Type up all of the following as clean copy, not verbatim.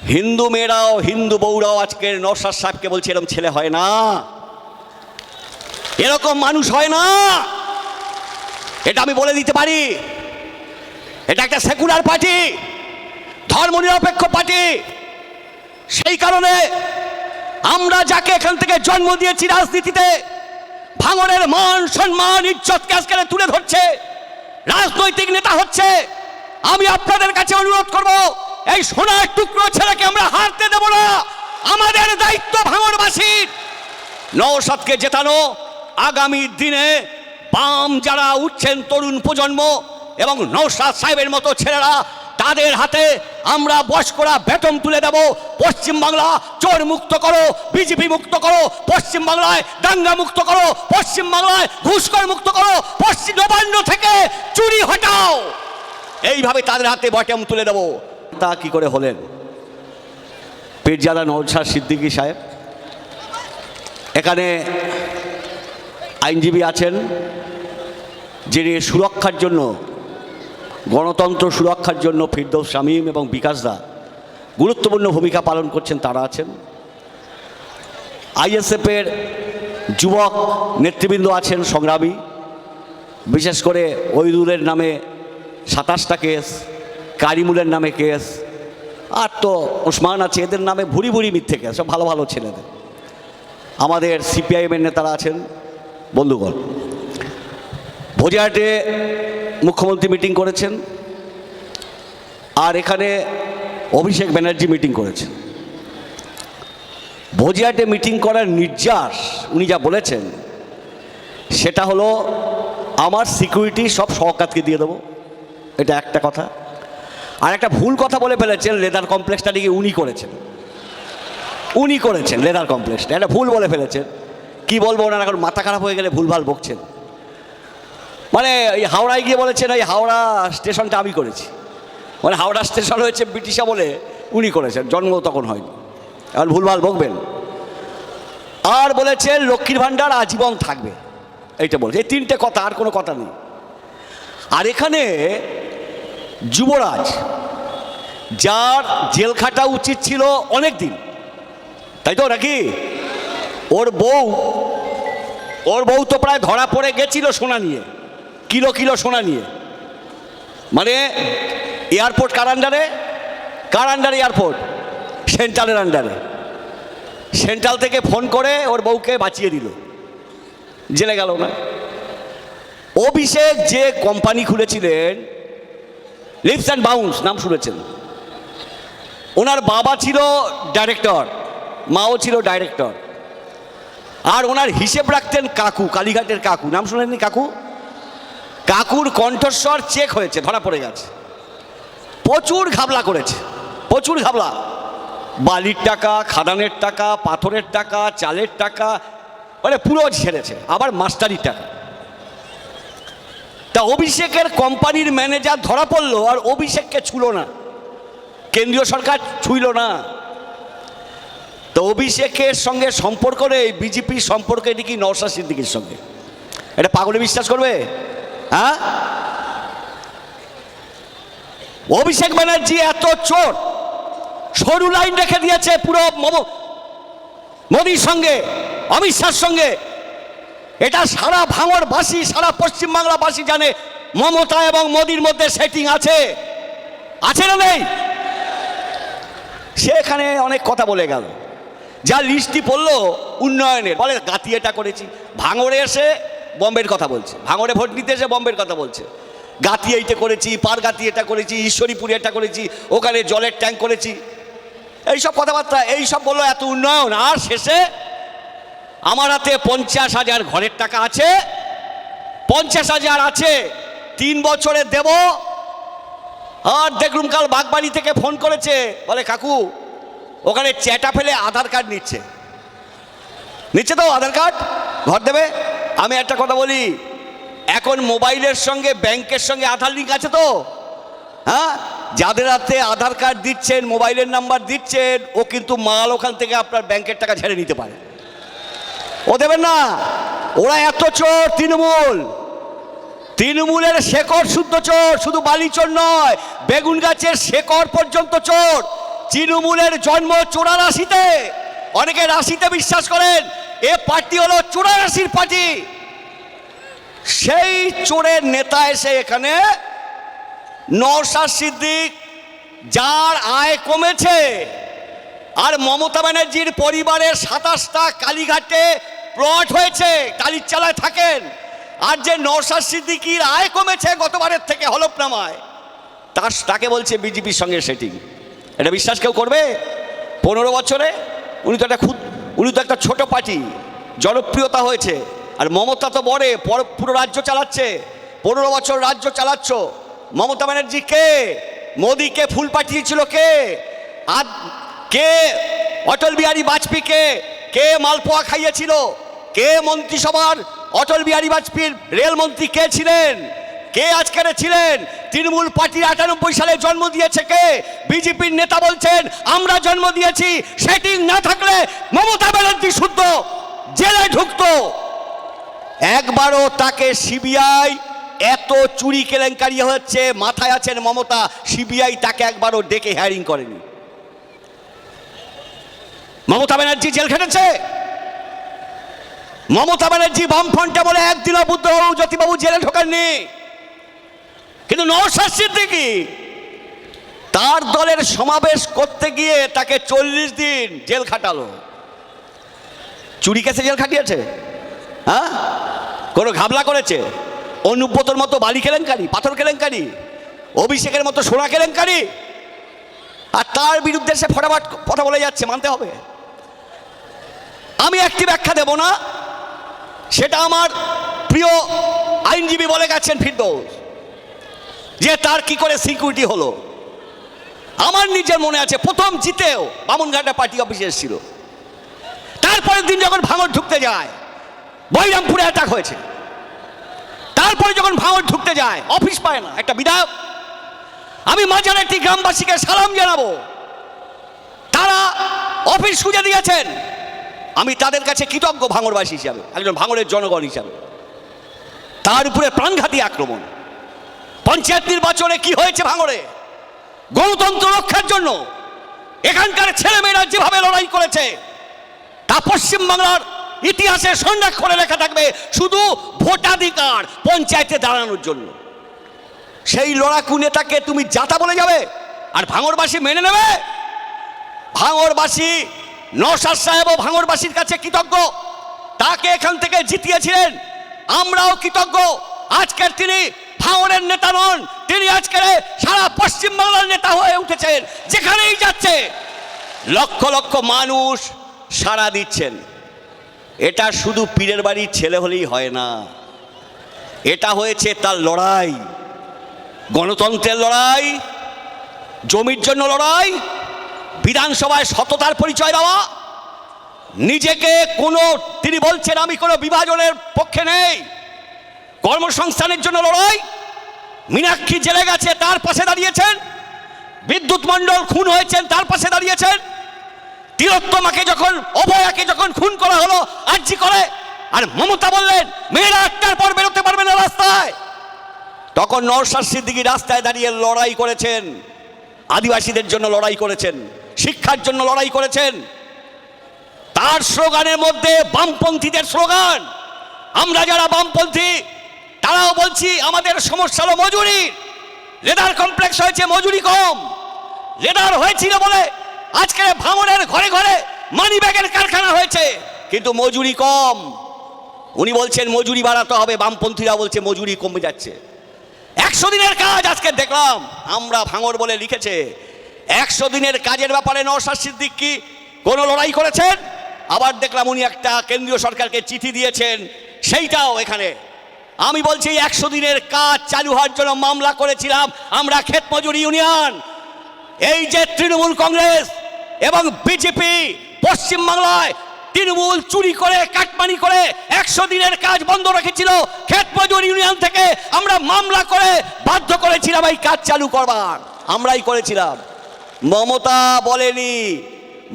হিন্দু মেয়েরাও হিন্দু বউরাও আজকের নওশাদ সাহেবকে বলছে এরকম ছেলে হয় না, এরকম মানুষ হয় না। এটা আমি বলে দিতে পারি। এটা একটা সেকুলার পার্টি, ধর্মনিরপেক্ষ পার্টি। সেই কারণে আমরা যাকে এখান থেকে জন্ম দিয়েছি রাজনীতিতে, ভাঙনের মান সম্মান ইজ্জতকে আজকে তুলে ধরছে, রাজনৈতিক নেতা হচ্ছে। আমি আপনাদের কাছে অনুরোধ করব, এই সোনার টুকরো ছেলেকে আমরা হারতে দেব না। আমাদের দায়িত্ব ভাঙনবাসীর নওশাদকে জেতানো। আগামী দিনে বাম যারা উঠছেন তরুণ প্রজন্ম এবং নওশাদ সাহেবের মতো ছেলেরা, তাদের হাতে আমরা বয়স্করা বেতন তুলে দেব। পশ্চিমবাংলা চোর মুক্ত করো, বিজেপি মুক্ত করো, পশ্চিমবাংলায় দাঙ্গা মুক্ত করো, পশ্চিমবাংলায় ঘুষখোর মুক্ত করো, পশ্চিম নবান্ন থেকে চুরি হটাও। এইভাবে তাদের হাতে বটম তুলে দেব। তা কি করে হলেন? পীরজাদা নওশাদ সিদ্দিকী সাহেব, এখানে আইনজীবী আছেন যিনি সুরক্ষার জন্য, গণতন্ত্র সুরক্ষার জন্য ফিরদৌস শামীম এবং বিকাশ দা গুরুত্বপূর্ণ ভূমিকা পালন করছেন, তারা আছেন। আইএসএফের যুবক নেতৃবৃন্দ আছেন সংগ্রামী, বিশেষ করে ওইদুলের নামে 27টা কেস, কারিমুলের নামে কেস, আর তো ওসমান আছে, এদের নামে ভুরি ভুরি মিথ্যে কেস, সব ভালো ভালো ছেলেদের। আমাদের সিপিআইএমের নেতারা আছেন। বন্ধুগণ, বজিরহাটে মুখ্যমন্ত্রী মিটিং করেছেন, আর এখানে অভিষেক ব্যানার্জি মিটিং করেছেন। বজিরহাটে মিটিং করার নির্যাস উনি যা বলেছেন সেটা হলো, আমার সিকিউরিটি সব সহকাতকে দিয়ে দেবো, এটা একটা কথা। আর একটা ভুল কথা বলে ফেলেছেন, লেদার কমপ্লেক্সটা নাকি উনি করেছেন। উনি করেছেন লেদার কমপ্লেক্সটা, এটা ভুল বলে ফেলেছেন। কি বলবো, ওনার এখন মাথা খারাপ হয়ে গেলে ভুলভাল বকছেন। মানে এই হাওড়ায় গিয়ে বলেছেন এই হাওড়া স্টেশনটা আমি করেছি, মানে হাওড়া স্টেশন হয়েছে ব্রিটিশ আমলে, উনি করেছেন, জন্ম তখন হয়নি, এখন ভুলভাল বকবেন। আর বলেছেন লক্ষ্মীর ভাণ্ডার আজীবন থাকবে, এইটা বলছে। এই তিনটে কথা, আর কোনো কথা নেই। আর এখানে যুবরাজ, যার জেল খাটা উচিত ছিল অনেক দিন, তাই তো নাকি? ওর বউ তো প্রায় ধরা পড়ে গেছিল সোনা নিয়ে, কিলো কিলো সোনা নিয়ে। মানে এয়ারপোর্ট কার আন্ডারে? এয়ারপোর্ট সেন্ট্রালের আন্ডারে। সেন্ট্রাল থেকে ফোন করে ওর বউকে বাঁচিয়ে দিল, জেলে গেল না। অভিষেক যে কোম্পানি খুলেছিলেন, লিপস অ্যান্ড বাউন্স, নাম শুনেছেন? ওনার বাবা ছিল ডাইরেক্টর, মাও ছিল ডাইরেক্টর। আর ওনার হিসেব রাখতেন কাকু, কালীঘাটের কাকু, নাম শুনেননি? কাকুর কণ্ঠস্বর চেক হয়েছে, ধরা পড়ে গেছে। প্রচুর ঘাবলা করেছে, প্রচুর ঘাবলা। বালির টাকা, খাদানের টাকা, পাথরের টাকা, চালের টাকা, মানে পুরো ছেড়েছে। আবার মাস্টারির টাকা। তা অভিষেকের কোম্পানির ম্যানেজার ধরা পড়লো, আর অভিষেককে ছুঁলো না, কেন্দ্রীয় সরকার ছুঁইল না। তো অভিষেকের সঙ্গে সম্পর্ক নেই, বিজেপির সম্পর্ক এটি কি নওশাদ সিদ্দিকীর সঙ্গে? এটা পাগলে বিশ্বাস করবে? হ্যাঁ, অভিষেক ব্যানার্জি এত চোর, সরু লাইন রেখে দিয়েছে পুরো মোদির সঙ্গে, অমিত শাহর সঙ্গে। এটা সারা ভাঙড়বাসী, সারা পশ্চিমবাংলাবাসী জানে মমতা এবং মোদির মধ্যে সেটিং আছে, আছে না নেই? সেখানে অনেক কথা বলে গেল, যা লিস্টি পড়লো উন্নয়নের, বলে গাতি এটা করেছি। ভাঙড়ে এসে বম্বের কথা বলছে, ভাঙড়ে ভোট নিতে এসে বম্বের কথা বলছে। গাতি এইটা করেছি, পারগাতি এটা করেছি, ঈশ্বরীপুরে এটা করেছি, ওখানে জলের ট্যাঙ্ক করেছি, এইসব কথাবার্তা, এইসব বললো এত উন্নয়ন। আর শেষে আমার হাতে 50,000 ঘরের টাকা আছে, 50,000 আছে, 3 বছরে দেব। আর দেখলুম কাল বাগবাড়ি থেকে ফোন করেছে, বলে কাকু ওখানে চ্যাটা ফেলে আধার কার্ড নিচ্ছে তো, আধার কার্ড ঘর দেবে। আমি একটা কথা বলি, এখন মোবাইলের সঙ্গে ব্যাংকের সঙ্গে আধার লিঙ্ক আছে তো? হ্যাঁ, যাদের হাতে আধার কার্ড দিচ্ছেন, মোবাইলের নাম্বার দিচ্ছেন, ও কিন্তু মাল ওখান থেকে আপনার ব্যাংকের টাকা ঝেড়ে নিতে পারে, ও দেবেন না। ওরা এত চোর, তৃণমূলের শেকড় শুদ্ধ চোর, শুধু বালি চোর নয়, বেগুন গাছের শেকড় পর্যন্ত চোর। তৃণমূলের জন্ম 84-তে। অনেকে রাশিতে বিশ্বাস করেন, এ পার্টি হলো 84-র পার্টি। সেই চোরের নেতা এসে এখানে নওশাদ সিদ্দিক, যার আয় কমেছে, আর মমতা ব্যানার্জির পরিবারের 27টা কালীঘাটে প্লট হয়েছে, টালির চালায় থাকেন, আর যে নওশাদ সিদ্দিকির আয় কমেছে গতবারের থেকে হলফনামায়, তাকে বলছে বিজেপির সঙ্গে সেটিং। এটা বিশ্বাস কেউ করবে? 15 বছরে উনি তো একটা ছোট পার্টি, জনপ্রিয়তা হয়েছে। আর মমতা তো বড়, পুরো রাজ্য চালাচ্ছে। 15 বছর রাজ্য চালাচ্ছ। মমতা ব্যানার্জি কে? মোদীকে ফুল পাঠিয়েছিল কে? আর কে অটল বিহারী বাজপেয়ীকে কে মালপোয়া খাইয়েছিল? কে মন্ত্রিসভার অটল বিহারী বাজপেয়ীর রেলমন্ত্রী কে ছিলেন? কে আজকের ছিলেন? তৃণমূল পার্টি 98 সালে জন্ম দিয়েছে কে? বিজেপির নেতা বলছেন আমরা জন্ম দিয়েছি। সেটিং না থাকলে মমতা ব্যানার্জি শুদ্ধ জেলে ঢুকতো। একবারও তাকে সিবিআই, এত চুরি কেলেঙ্কারি হচ্ছে, মাথায় আছেন মমতা, সিবিআই তাকে একবারও ডেকে হিয়ারিং করেনি। মমতা ব্যানার্জি জেল খেটেছে। মমতা ব্যানার্জি বামফ্রন্টে বলে একদিনও বুদ্ধবাবু, জ্যোতিবাবু জেলে ঢোকেননি। কিন্তু নওশাদ সিদ্দিকী তার দলের সমাবেশ করতে গিয়ে তাকে 40 দিন জেল খাটালো। চুরি কেসে জেল খাটিয়েছে? হ্যাঁ, কোনো ঘাবলা করেছে? অনুব্রতর মতো বালি কেলেঙ্কারি, পাথর কেলেঙ্কারি, অভিষেকের মতো সোনা কেলেঙ্কারি, আর তার বিরুদ্ধে সে ফটাফট কথা বলে যাচ্ছে, মানতে হবে। আমি একটি ব্যাখ্যা দেব না, সেটা আমার প্রিয় আইনজীবী বলে গেছেন ফিরদৌস, যে তার কি করে সিকিউরিটি হলো। আমার নিজের মনে আছে, প্রথম জিতেও বামুনঘাটা পার্টি অফিসে এসেছিল, তারপরের দিন যখন ভাঙড় ঢুকতে যায়, বৈরামপুরে অ্যাটাক হয়েছে। তারপরে যখন ভাঙড় ঢুকতে যায়, অফিস পায় না একটা বিধায়ক। আমি মাঝারেটি গ্রামবাসীকে সালাম জানাবো, তারা অফিস খুঁজে দিয়েছেন। আমি তাদের কাছে কৃতজ্ঞ ভাঙড়বাসী হিসাবে, একজন ভাঙড়ের জনগণ হিসাবে। তার উপরে প্রাণঘাতী আক্রমণ। পঞ্চায়েত নির্বাচনে কি হয়েছে ভাঙড়ে? গণতন্ত্র রক্ষার জন্য এখানকার ছেলেমেয়েরা যেভাবে লড়াই করেছে, তা পশ্চিমবাংলার ইতিহাসে সংরক্ষণে লেখা থাকবে, শুধু ভোটাধিকার পঞ্চায়েতে দাঁড়ানোর জন্য। সেই লড়াকু নেতাকে তুমি জাতা বলে যাবে, আর ভাঙড়বাসী মেনে নেবে? ভাঙড়বাসী, নওশাদ সাহেব ও ভাঙড়বাসীর কাছে কৃতজ্ঞ, তাকে এখান থেকে জিতিয়েছিলেন। আমরাও কৃতজ্ঞ। আজকের তিনি ভাঙড়ের নেতা নন, তিনি আজকের সারা পশ্চিমবাংলার নেতা হয়ে উঠেছেন। যেখানেই যাচ্ছে লক্ষ লক্ষ মানুষ সাড়া দিচ্ছেন। এটা শুধু পীরের বাড়ির ছেলে হলেই হয় না, এটা হয়েছে তার লড়াই, গণতন্ত্রের লড়াই, জমির জন্য লড়াই, বিধানসভায় সততার পরিচয় দেওয়া, নিজেকে কোনো, তিনি বলছেন আমি কোনো বিভাজনের পক্ষে নেই, কর্মসংস্থানের জন্য লড়াই। মীনাক্ষী জেলে গেছে, তার পাশে দাঁড়িয়েছেন। বিদ্যুৎ মণ্ডল খুন হয়েছেন, তার পাশে দাঁড়িয়েছেন। তিলোত্তমাকে যখন, অভয়াকে যখন খুন করা হলো আরজি করে, আর মমতা বললেন মেয়েরা 8টার পর বেরোতে পারবে না রাস্তায়, তখন নওশাদ সিদ্দিকী রাস্তায় দাঁড়িয়ে লড়াই করেছেন, আদিবাসীদের জন্য লড়াই করেছেন, শিক্ষার জন্য লড়াই করেছেন। তার স্লোগানের মধ্যে বামপন্থীদের স্লোগান। আমরা যারা বামপন্থী তারাও বলছি আমাদের সমস্যা হলো মজুরি। লেদার কমপ্লেক্স হয়েছে, মজুরি কম। লেদার হয়েছিল বলে আজকে ভাঙড়ের ঘরে ঘরে মানি ব্যাগের কারখানা হয়েছে, কিন্তু মজুরি কম। উনি বলছেন মজুরি বাড়াতে হবে, বামপন্থীরা বলছে মজুরি কমে যাচ্ছে। 100 দিনের কাজ আজকে দেখলাম, আমরা ভাঙড় বলে লিখেছে। 100 দিনের কাজের ব্যাপারে নওশাদ সিদ্দিকী কোনো লড়াই করেছেন? আবার দেখলাম উনি একটা কেন্দ্রীয় সরকারকে চিঠি দিয়েছেন, সেইটাও এখানে। আমি বলছি 100 দিনের কাজ চালু হওয়ার জন্য মামলা করেছিলাম আমরা ক্ষেত মজুরি ইউনিয়ন। এই যে তৃণমূল কংগ্রেস এবং বিজেপি পশ্চিমবাংলায় তৃণমূল চুরি করে, কাটমানি করে 100 দিনের কাজ বন্ধ রেখেছিল, ক্ষেত মজুর ইউনিয়ন থেকে আমরা মামলা করে বাধ্য করেছিলাম এই কাজ চালু করবার, আমরাই করেছিলাম। মমতা বলেনি,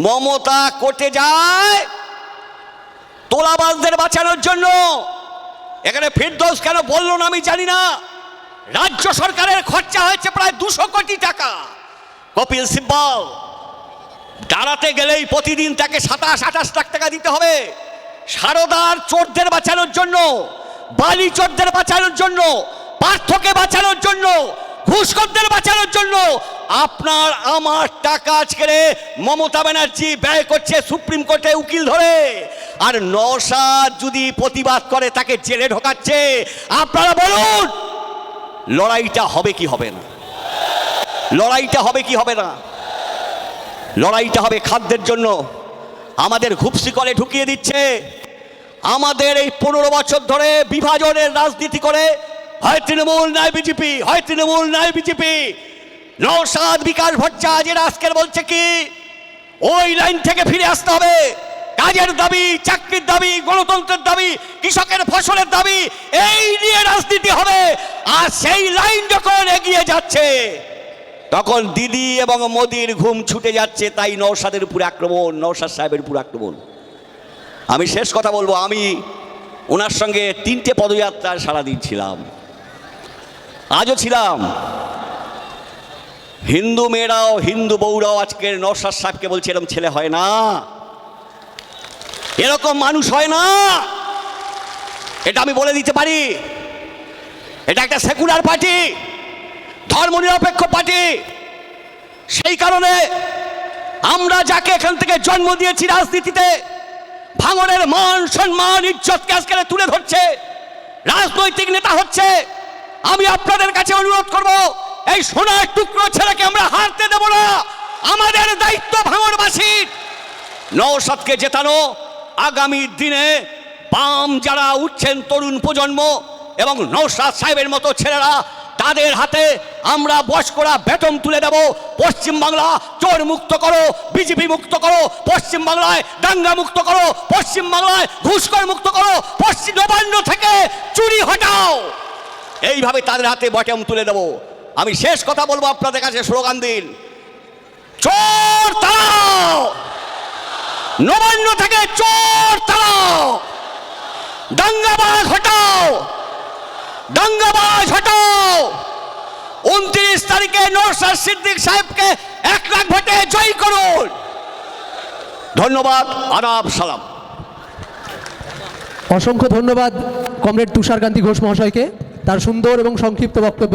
মমতা কোর্টে যায় তোলাবাজদের বাঁচানোর জন্য। এখানে ফিরদৌস কেন বললো না আমি জানি না। রাজ্য সরকারের খরচা হয়েছে প্রায় 200 কোটি টাকা। কপিল সিব্বল দাঁড়াতে গেলেই প্রতিদিন তাকে 27-28 লাখ টাকা দিতে হবে। সারদার চোরদের বাঁচানোর জন্য, বালি চোরদের বাঁচানোর জন্য, পার্থকে বাঁচানোর জন্য, ঘুষখোরদের বাঁচানোর জন্য আপনার আমার টাকা ছেড়ে মমতা ব্যানার্জি ব্যয় করছে সুপ্রিম কোর্টে উকিল ধরে। আর নওশাদ যদি প্রতিবাদ করে তাকে জেলে ঢোকাচ্ছে। আপনারা বলুন, লড়াইটা হবে কি হবে না? লড়াইটা হবে কি হবে না? লড়াইটা হবে খাদ্যের জন্য। আমাদের ঘুপসিকলে ঢুকিয়ে দিচ্ছে। আমাদের এই 15 বছর ধরে বিভাজনের রাজনীতি করে, হয় তৃণমূল নয় বিজেপি, হয় তৃণমূল নয় বিজেপি। নওশাদ, বিকাশ ভট্টাচার্য এরা আজকের বলছে কি ওই লাইন থেকে ফিরে আসতে হবে। কাজের দাবি, চাকরির দাবি, গণতন্ত্রের দাবি, কৃষকের ফসলের দাবি, এই নিয়ে রাজনীতি হবে। আর সেই লাইন যখন এগিয়ে যাচ্ছে তখন দিদি এবং মোদির ঘুম ছুটে যাচ্ছে। তাই নওশাদের উপরে আক্রমণ, নওশাদ সাহেবের উপরে আক্রমণ। আমি শেষ কথা বলবো, আমি ওনার সঙ্গে 3টে পদযাত্রায় সারাদিন ছিলাম, আজও ছিলাম। হিন্দু মেয়েরাও, হিন্দু বউরাও আজকের নওশাদ সাহেবকে বলছে এরকম ছেলে হয় না, এরকম মানুষ হয় না। এটা আমি বলে দিতে পারি। এটা একটা সেকুলার পার্টি, ধর্মনিরপেক্ষ পার্টি। সেই কারণে আমরা যাকে এখান থেকে জন্ম দিয়েছি রাজনীতিতে, ভাঙনের মান সম্মান ইজ্জতকে আজকে তুলে ধরছে, রাজনৈতিক নেতা হচ্ছে। আমি আপনাদের কাছে অনুরোধ করব, এই সোনার টুকরো ছেলেকে আমরা হারতে দেব না। আমাদের দায়িত্ব ভাঙনবাসীর, নওশাদকে জেতানো। আগামী দিনে বাম যারা উঠছেন, তরুণ প্রজন্ম এবং নওশাদ সাহেবের মতো ছেলেরা, তাদের হাতে আমরা বয়স্করা বেতন তুলে দেব। পশ্চিমবাংলা চোর মুক্ত করো, বিজেপি মুক্ত করো, পশ্চিমবাংলায় দাঙ্গা মুক্ত করো, পশ্চিমবাংলায় ঘুষখোর মুক্ত করো, পশ্চিম নবান্ন থেকে চুরি হটাও। এইভাবে তাদের হাতে বটম তুলে দেব। আমি শেষ কথা বলবো, আপনাদের কাছে স্লোগান দিন, চোর তাড়াও, নবান্ন থেকে চোর তাড়াও, দাঙ্গাবাজ হটাও, দাঙ্গাবাজ হটাও। 29 তারিখে নওশাদ সিদ্দিক সাহেবকে 1 লাখ ভোটে জয় করুন। ধন্যবাদ, আদাব, সালাম। অসংখ্য ধন্যবাদ কমরেড তুষারকান্তি ঘোষ মহাশয়কে তার সুন্দর এবং সংক্ষিপ্ত বক্তব্য।